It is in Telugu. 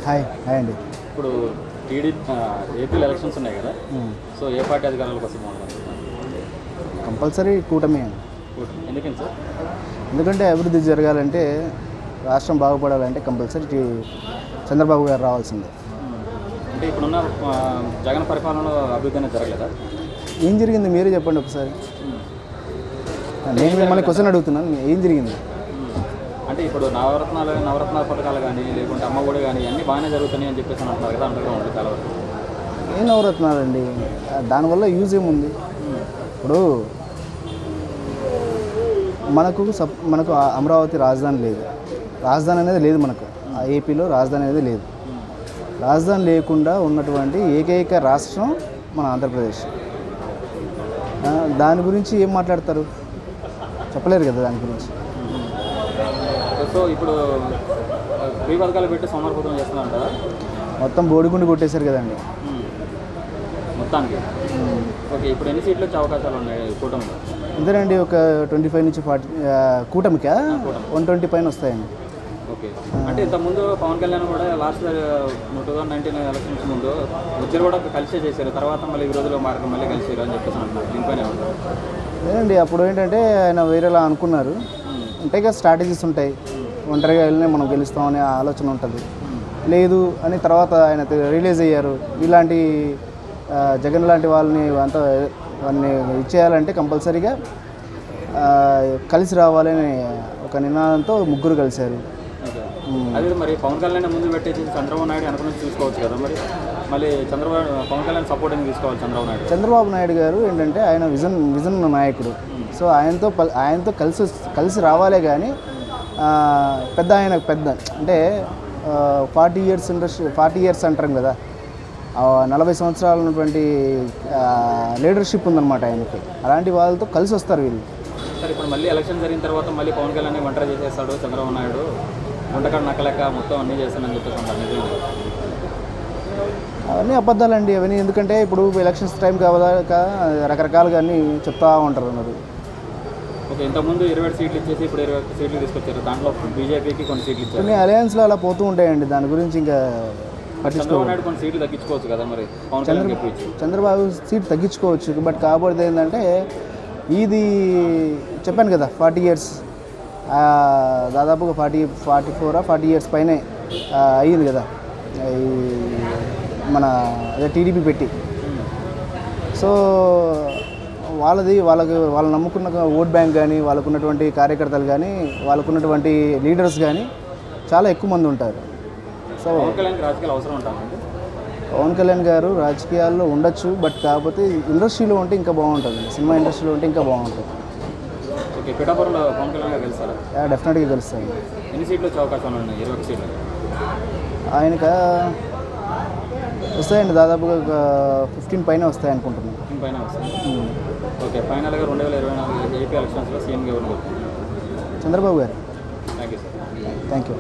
హాయ్ హాయ్ అండి. ఇప్పుడు ఏపీలో ఎలక్షన్స్ ఉన్నాయి కదా, సో ఏ పార్టీ అధికారంలోకి వస్తుంది అనుకుంటున్నారు? కంపల్సరీ కూటమి అండి. ఎందుకని సార్? ఎందుకంటే అభివృద్ధి జరగాలంటే, రాష్ట్రం బాగుపడాలంటే కంపల్సరీ చంద్రబాబు గారు రావాల్సిందే. అంటే ఇప్పుడున్న జగన్ పరిపాలనలో అభివృద్ధి అనేది జరగలేదా? ఏం జరిగింది మీరే చెప్పండి ఒకసారి. నేను మిమ్మల్ని క్వశ్చన్ అడుగుతున్నాను, ఏం జరిగింది? అంటే ఇప్పుడు నవరత్నాల పథకాలు కానీ, లేకుంటే అమ్మఒడి కానీ అన్నీ బాగానే జరుగుతున్నాయి అని చెప్పేసి అంటున్నారు కదా, అంటున్నా ఉంటుంది చాలా వరకు. ఏ నవరత్నాలండి? దానివల్ల యూజ్ ఏముంది? ఇప్పుడు మనకు అమరావతి రాజధాని లేదు, రాజధాని అనేది లేదు మనకు. ఆ ఏపీలో రాజధాని అనేది లేదు. రాజధాని లేకుండా ఉన్నటువంటి ఏకైక రాష్ట్రం మన ఆంధ్రప్రదేశ్. దాని గురించి ఏం మాట్లాడతారు? చెప్పలేరు కదా దాని గురించి. సో ఇప్పుడు ఫ్రీ పథకాలు పెట్టి సోమవారపురం చేస్తున్నారంటారా? మొత్తం బోడిగుండు కొట్టేశారు కదండి మొత్తానికి. ఓకే, ఇప్పుడు ఎన్ని సీట్లు వచ్చే అవకాశాలు ఉన్నాయి కూటమిలో? ఇంతేనండి, ఒక 25 నుంచి 40 కూటమికా 120 పైన వస్తాయండి. ఓకే, అంటే ఇంతకుముందు పవన్ కళ్యాణ్ కూడా లాస్ట్ 2019 ఎలక్షన్స్ ముందు ఇద్దరు కూడా కలిసే చేశారు, తర్వాత మళ్ళీ ఈ రోజులో మళ్ళీ కలిసారు అని చెప్పేసి అంటున్నారు. దీనిపైన ఏమంటారు? లేదండి, అప్పుడు ఏంటంటే ఆయన వేరేలా అనుకున్నారు. ఉంటాయి కదా స్ట్రాటజీస్ ఉంటాయి. ఒంటరిగా వెళ్ళినా మనం గెలుస్తామనే ఆలోచన ఉంటుంది. లేదు అని తర్వాత ఆయన రిలీజ్ అయ్యారు. ఇలాంటి జగన్ లాంటి వాళ్ళని ఇచ్చేయాలంటే కంపల్సరీగా కలిసి రావాలని ఒక నినాదంతో ముగ్గురు కలిశారు. అదే మరి పవన్ కళ్యాణ్ ముందు పెట్టేసి చంద్రబాబు నాయుడు అనుకుని చూసుకోవచ్చు కదా, మరి మళ్ళీ పవన్ కళ్యాణ్ సపోర్ట్ అని తీసుకోవాలి చంద్రబాబు నాయుడు గారు ఏంటంటే ఆయన విజన్ నాయకుడు. సో ఆయనతో కలిసి రావాలే కానీ పెద్ద అంటే 40 ఇయర్స్ అంటారు కదా, 40 సంవత్సరాలు ఉన్నటువంటి లీడర్షిప్ ఉందన్నమాట ఆయనకి. అలాంటి వాళ్ళతో కలిసి వస్తారు వీళ్ళు. సరే, ఇప్పుడు మళ్ళీ ఎలక్షన్ జరిగిన తర్వాత మళ్ళీ పవన్ కళ్యాణ్ ఒంటరి చేసేస్తాడు చంద్రబాబు నాయుడు, వంటకాడు నక్కలెక్క మొత్తం అన్నీ చేస్తానని చెప్పేసి అంటారు. నిజమే? అవన్నీ అబద్ధాలండి అవన్నీ. ఎందుకంటే ఇప్పుడు ఎలక్షన్స్ టైం కావాక రకరకాలుగా అన్నీ చెప్తా ఉంటారు అన్నారు. ఓకే, ఇంతకుముందు 20 సీట్లు ఇచ్చేసి ఇప్పుడు 21 సీట్లు తీసుకొచ్చారు. దాంట్లో బీజేపీకి కొన్ని సీట్లు ఇచ్చారు. కొన్ని అలయన్స్లో అలా పోతూ ఉంటాయండి. దాని గురించి ఇంకా చంద్రబాబు నాయుడు కొన్ని సీట్లు తగ్గించుకోవచ్చు కదా, మరి చంద్రబాబు సీట్ తగ్గించుకోవచ్చు. బట్ కాకపోతే ఏంటంటే ఇది చెప్పాను కదా 40 ఇయర్స్, దాదాపుగా 40 ఇయర్స్ పైనే అయ్యింది కదా మన టీడీపీ పెట్టి. సో వాళ్ళు నమ్ముకున్న ఓట్ బ్యాంక్ కానీ, వాళ్ళకున్నటువంటి కార్యకర్తలు కానీ, వాళ్ళకున్నటువంటి లీడర్స్ కానీ చాలా ఎక్కువ మంది ఉంటారు. సో పవన్ కళ్యాణ్ గారు రాజకీయాల్లో ఉండొచ్చు, బట్ కాకపోతే ఇండస్ట్రీలో ఉంటే ఇంకా బాగుంటుంది. సినిమా ఇండస్ట్రీలో ఉంటే ఇంకా బాగుంటుంది. డెఫినెట్గా గెలుస్తాను. ఎన్ని సీట్లు వచ్చే అవకాశాలు ఉన్నాయి? 21 సీట్లు ఆయనకు వస్తాయండి, దాదాపుగా 15 పైన వస్తాయి అనుకుంటున్నాను. 15 పైన వస్తాయి. ఓకే, ఫైనల్గా 2024 ఏపీ ఎలక్షన్స్లో సీఎం ఎవరు? చంద్రబాబు గారు. Thank you sir. Thank you.